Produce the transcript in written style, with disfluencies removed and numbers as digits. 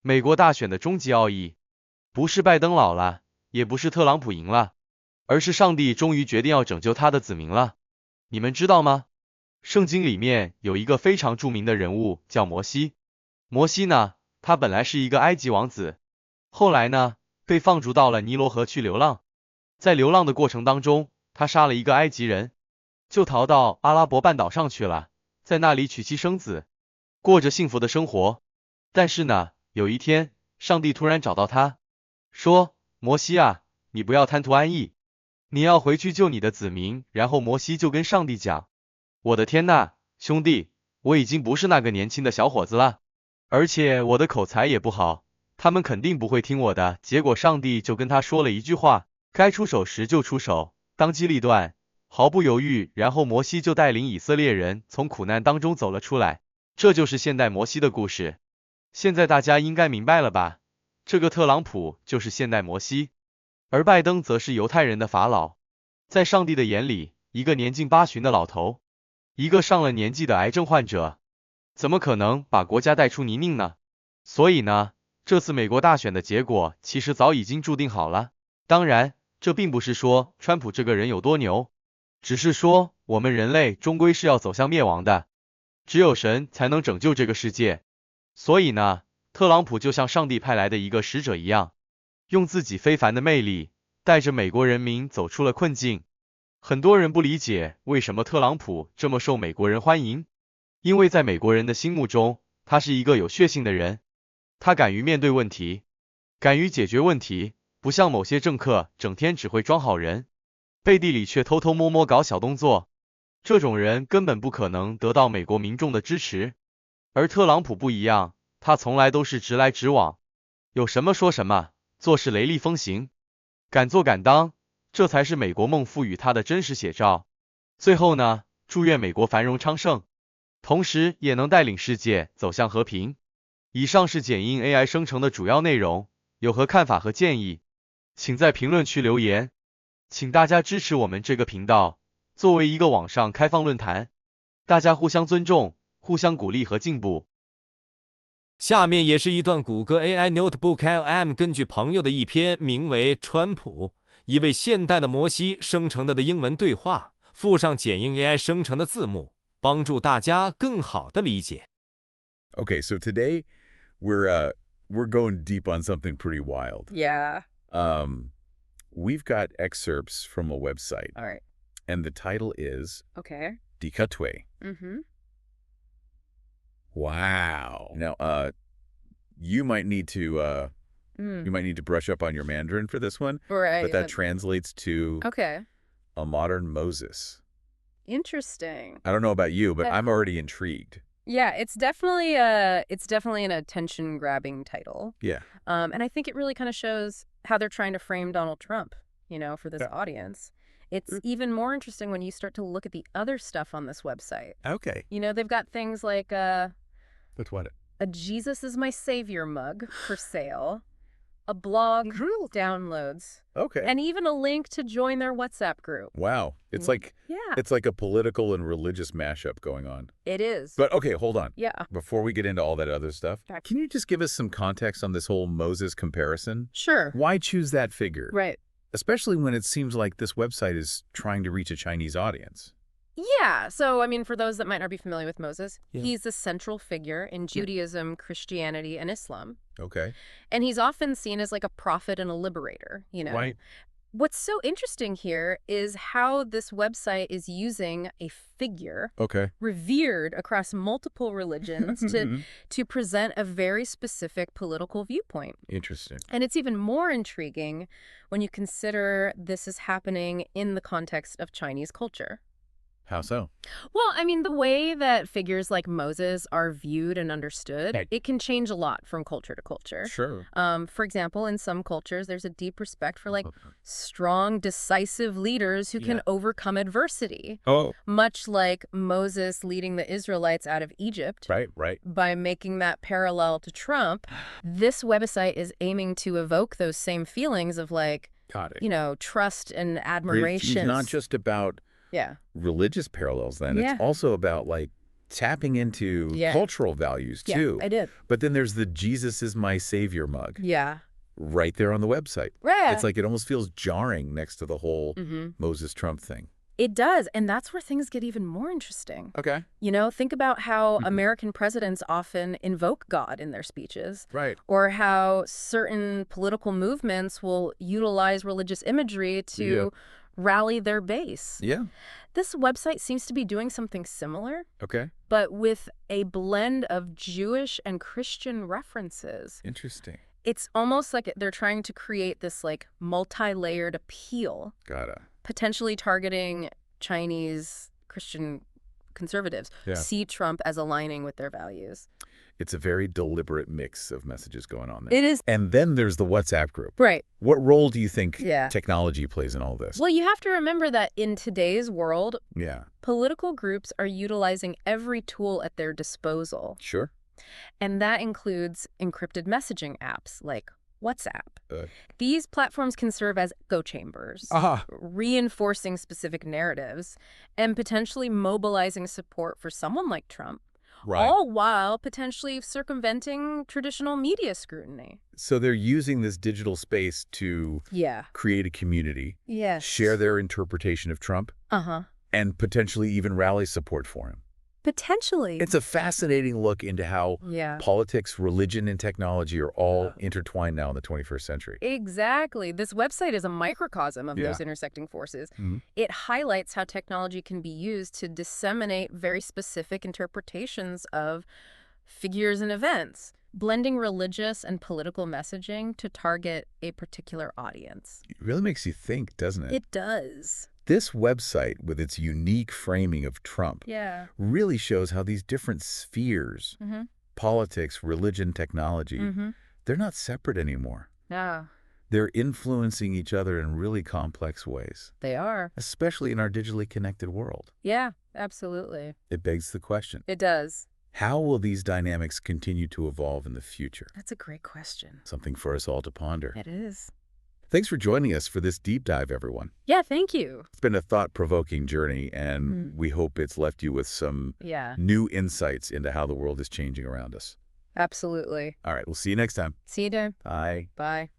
美国大选的终极奥义，不是拜登老了，也不是特朗普赢了，而是上帝终于决定要拯救他的子民了。你们知道吗？圣经里面有一个非常著名的人物叫摩西。摩西呢，他本来是一个埃及王子，后来呢，被放逐到了尼罗河去流浪。在流浪的过程当中，他杀了一个埃及人，就逃到阿拉伯半岛上去了，在那里娶妻生子，过着幸福的生活。但是呢，有一天，上帝突然找到他，说：摩西啊，你不要贪图安逸，你要回去救你的子民。然后摩西就跟上帝讲：我的天呐，兄弟，我已经不是那个年轻的小伙子了，而且我的口才也不好，他们肯定不会听我的。结果上帝就跟他说了一句话，该出手时就出手，当机立断，毫不犹豫。然后摩西就带领以色列人从苦难当中走了出来。这就是现代摩西的故事。现在大家应该明白了吧？这个特朗普就是现代摩西，而拜登则是犹太人的法老。在上帝的眼里，一个年近80的老头，一个上了年纪的癌症患者，怎么可能把国家带出泥泞呢？所以呢，这次美国大选的结果其实早已经注定好了。当然，这并不是说川普这个人有多牛，只是说我们人类终归是要走向灭亡的，只有神才能拯救这个世界。所以呢，特朗普就像上帝派来的一个使者一样，用自己非凡的魅力，带着美国人民走出了困境。很多人不理解为什么特朗普这么受美国人欢迎，因为在美国人的心目中，他是一个有血性的人，他敢于面对问题，敢于解决问题，不像某些政客整天只会装好人，背地里却偷偷摸摸搞小动作，这种人根本不可能得到美国民众的支持。而特朗普不一样，他从来都是直来直往，有什么说什么，做事雷厉风行，敢做敢当，这才是美国梦赋予他的真实写照。最后呢，祝愿美国繁荣昌盛，同时也能带领世界走向和平。以上是剪映 AI 生成的主要内容，有何看法和建议，请在评论区留言。请大家支持我们这个频道，作为一个网上开放论坛，大家互相尊重，互相鼓励和进步。下面也是一段谷歌 AI Notebook LM 根据朋友的一篇名为《川普，一位现代的摩西》生成的英文对话，附上剪映 AI 生成的字幕，帮助大家更好的理解。 Okay, so today we're going deep on something pretty wild. Yeah. We've got excerpts from a website, All right. and the title is Okay. Dikatwe. Mm-hmm. Wow. Now, you might need to brush up on your Mandarin for this one, Right. but that translates to Okay. a modern Moses. Interesting. I don't know about you, but I'm already intrigued. Yeah, it's definitely an attention-grabbing title. Yeah. And I think it really kind of shows how they're trying to frame Donald Trump, for this audience. It's even more interesting when you start to look at the other stuff on this website. Okay. They've got things like That's what? a Jesus is my savior mug for sale, a blog downloads, Okay. and even a link to join their WhatsApp group. Wow. It's Yeah, it's like a political and religious mashup going on. it is. But okay, hold on. Yeah, Before we get into all that other stuff, can you just give us some context on this whole Moses comparison? sure. Why choose that figure? Right. Especially when it seems like this website is trying to reach a Chinese audience. Yeah, so, for those that might not be familiar with Moses, Yeah. he's a central figure in Judaism, Christianity, and Islam. Okay. And he's often seen as like a prophet and a liberator, Right. What's so interesting here is how this website is using a figure Okay. revered across multiple religions to present a very specific political viewpoint. Interesting. And it's even more intriguing when you consider this is happening in the context of Chinese culture. How so? Well, the way that figures like Moses are viewed and understood, Right. it can change a lot from culture to culture. Sure. For example, in some cultures, there's a deep respect for strong, decisive leaders who can overcome adversity. Oh. Much like Moses leading the Israelites out of Egypt. Right. By making that parallel to Trump, this website is aiming to evoke those same feelings of Got it. trust and admiration. It's not just about Yeah. religious parallels then. Yeah. It's also about tapping into Yeah. cultural values, too. Yeah, I did. But then there's the Jesus is my savior mug. Yeah. Right there on the website. Right. It's like it almost feels jarring next to the whole Moses Trump thing. It does, and that's where things get even more interesting. Okay. You know, think about how American presidents often invoke God in their speeches. Right. Or how certain political movements will utilize religious imagery to rally their base. Yeah. This website seems to be doing something similar, Okay. but with a blend of Jewish and Christian references. Interesting. It's almost like they're trying to create this like multi-layered appeal, Gotta. potentially targeting Chinese Christian conservatives, Yeah. see Trump as aligning with their values. It's a very deliberate mix of messages going on there. It is. And then there's the WhatsApp group. Right. What role do you think Yeah. technology plays in all this? Well, you have to remember that in today's world, Yeah. political groups are utilizing every tool at their disposal. Sure. And that includes encrypted messaging apps like WhatsApp. Uh. These platforms can serve as echo chambers, reinforcing specific narratives, and potentially mobilizing support for someone like Trump, all while potentially circumventing traditional media scrutiny. So they're using this digital space to create a community, Yes. share their interpretation of Trump, and potentially even rally support for him. Potentially. It's a fascinating look into how politics, religion, and technology are all intertwined now in the 21st century. Exactly. This website is a microcosm of those intersecting forces. It highlights how technology can be used to disseminate very specific interpretations of figures and events, blending religious and political messaging to target a particular audience. It really makes you think, doesn't it? It does. This website, with its unique framing of Trump, really shows how these different spheres, politics, religion, technology, they're not separate anymore. Yeah. They're influencing each other in really complex ways, They are. especially in our digitally connected world. Yeah, absolutely. It begs the question, It does. how will these dynamics continue to evolve in the future? That's a great question. Something for us all to ponder. It is. Thanks for joining us for this deep dive, everyone. Yeah, thank you. It's been a thought-provoking journey, and we hope it's left you with some Yeah, new insights into how the world is changing around us. absolutely. All right, we'll see you next time. See you then. Bye. Bye.